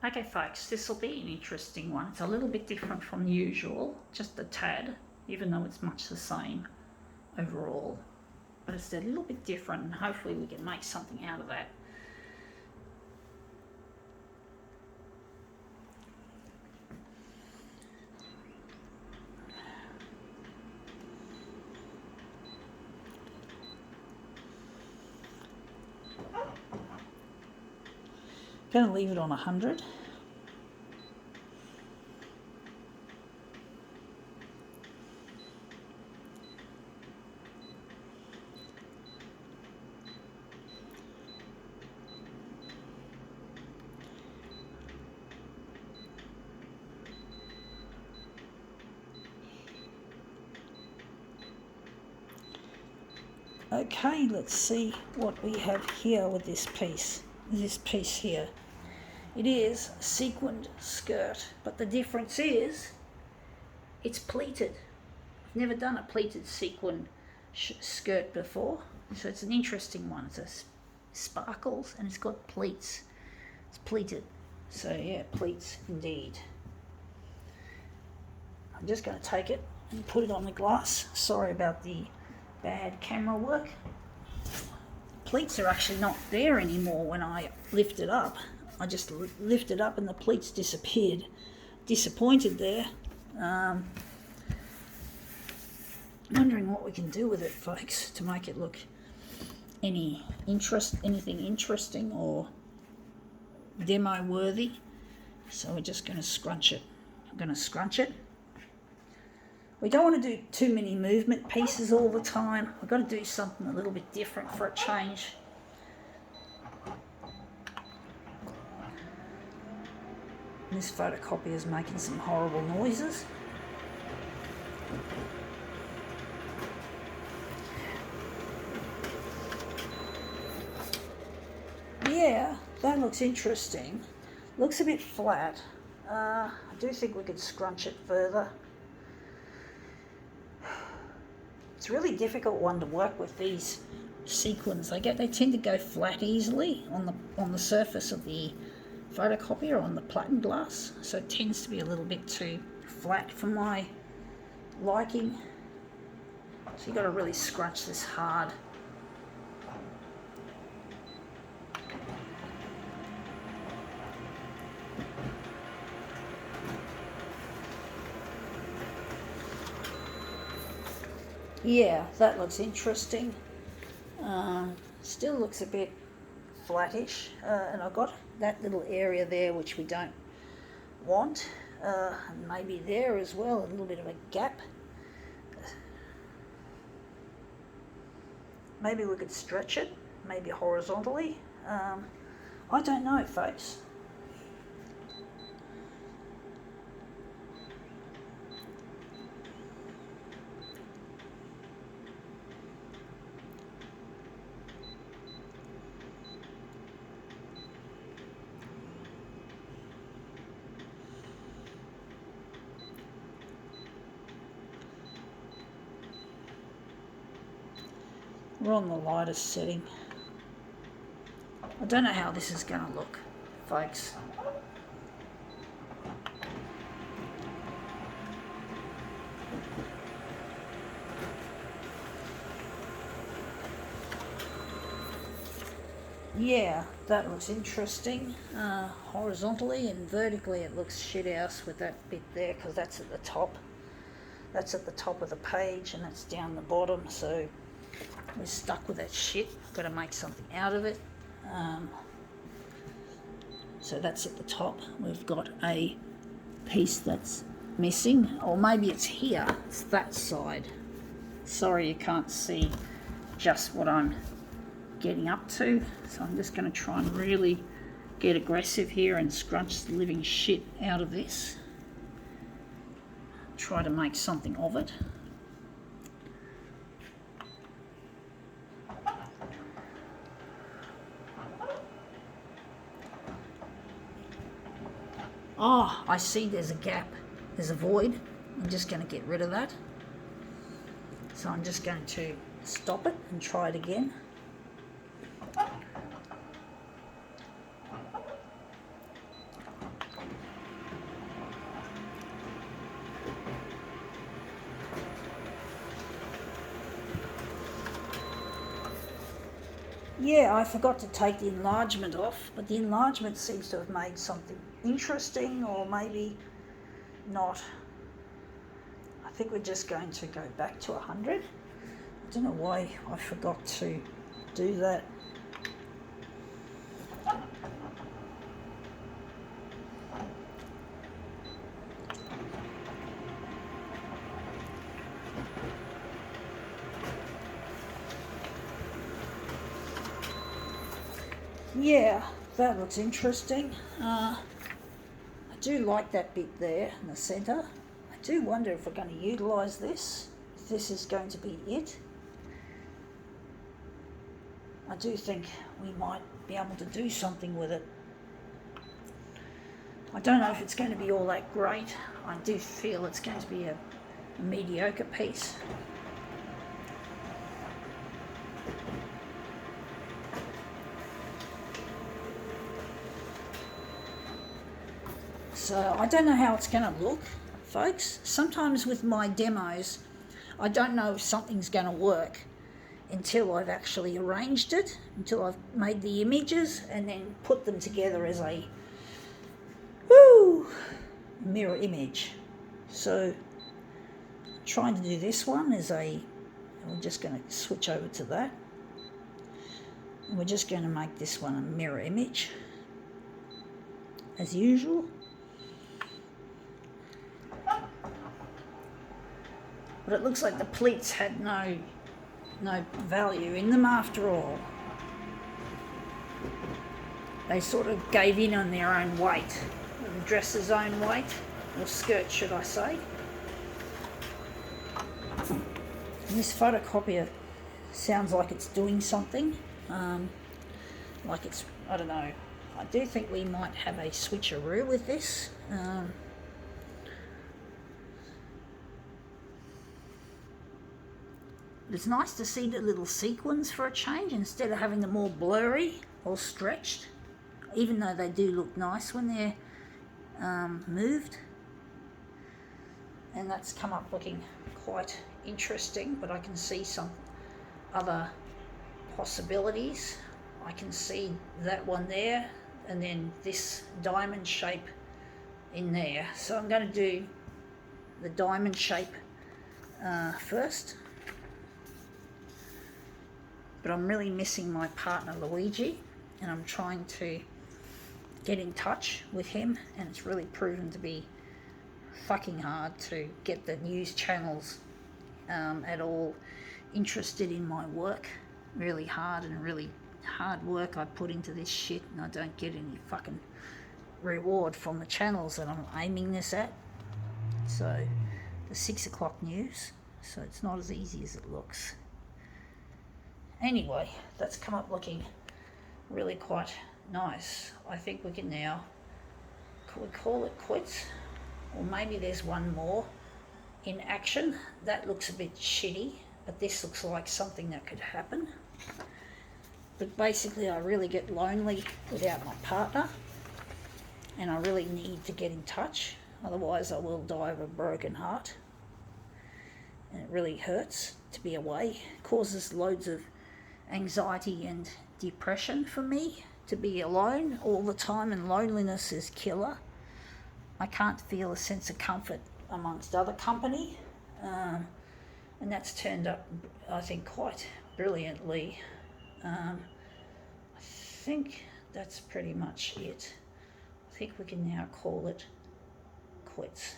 Okay folks, this will be an interesting one. It's a little bit different from usual, just a tad, even though it's much the same overall. But it's a little bit different and hopefully we can make something out of that. Going to leave it on 100. Okay, let's see what we have here with this piece. This piece here. It is a sequined skirt, but the difference is it's pleated. I've never done a pleated sequined skirt before, so it's an interesting one. It's sparkles and it's got pleats. It's pleated, so yeah, pleats indeed. I'm just going to take it and put it on the glass. Sorry about the bad camera work. Pleats are actually not there anymore when I lift it up. I just lift it up and the pleats disappeared. Disappointed there. Wondering what we can do with it, folks, to make it look anything interesting or demo worthy. So we're just going to scrunch it. I'm going to scrunch it. We don't want to do too many movement pieces all the time. We've got to do something a little bit different for a change. This photocopier is making some horrible noises. Yeah, that looks interesting. Looks a bit flat. I do think we could scrunch it further. It's a really difficult one to work with, these sequins. They tend to go flat easily on the surface of the photocopier, on the platen glass, so it tends to be a little bit too flat for my liking. So you've got to really scrunch this hard. Yeah, that looks interesting. Still looks a bit flattish, and I've got that little area there which we don't want, and maybe there as well, a little bit of a gap. Maybe we could stretch it, maybe horizontally. I don't know, folks. We're on the lightest setting. I don't know how this is going to look, folks. Yeah, that looks interesting. Horizontally and vertically it looks shit house with that bit there, because that's at the top. That's at the top of the page and that's down the bottom, so we're stuck with that shit. Got to make something out of it. So that's at the top. We've got a piece that's missing, or maybe it's here. It's that side. Sorry you can't see just what I'm getting up to. So I'm just going to try and really get aggressive here and scrunch the living shit out of this. Try to make something of it. Oh, I see there's a gap. There's a void. I'm just going to get rid of that. So I'm just going to stop it and try it again. Yeah, I forgot to take the enlargement off, but the enlargement seems to have made something interesting, or maybe not. I think we're just going to go back to 100. I don't know why I forgot to do that. Yeah, that looks interesting. I do like that bit there in the centre. I do wonder if we're going to utilise this, if this is going to be it. I do think we might be able to do something with it. I don't know if it's going to be all that great. I do feel it's going to be a mediocre piece. So I don't know how it's going to look, folks. Sometimes with my demos, I don't know if something's going to work until I've actually arranged it, until I've made the images and then put them together as a mirror image. So trying to do this one as we're just going to switch over to that. And we're just going to make this one a mirror image as usual. But it looks like the pleats had no value in them after all. They sort of gave in on their own weight, the dress's own weight, or skirt should I say. And this photocopier sounds like it's doing something, like it's, I don't know, I do think we might have a switcheroo with this. It's nice to see the little sequins for a change instead of having them all blurry or stretched, even though they do look nice when they're moved. And that's come up looking quite interesting, but I can see some other possibilities. I can see that one there and then this diamond shape in there. So I'm going to do the diamond shape first. But I'm really missing my partner Luigi, and I'm trying to get in touch with him, and it's really proven to be fucking hard to get the news channels at all interested in my work. Really hard work I put into this shit, and I don't get any fucking reward from the channels that I'm aiming this at. So the 6 o'clock news, so it's not as easy as it looks. Anyway, that's come up looking really quite nice. I think we can now call it quits, or maybe there's one more in action. That looks a bit shitty, but this looks like something that could happen. But basically I really get lonely without my partner, and I really need to get in touch, otherwise I will die of a broken heart. And it really hurts to be away. It causes loads of anxiety and depression for me to be alone all the time, and loneliness is killer. I can't feel a sense of comfort amongst other company, and that's turned up, I think, quite brilliantly. I think that's pretty much it. I think we can now call it quits.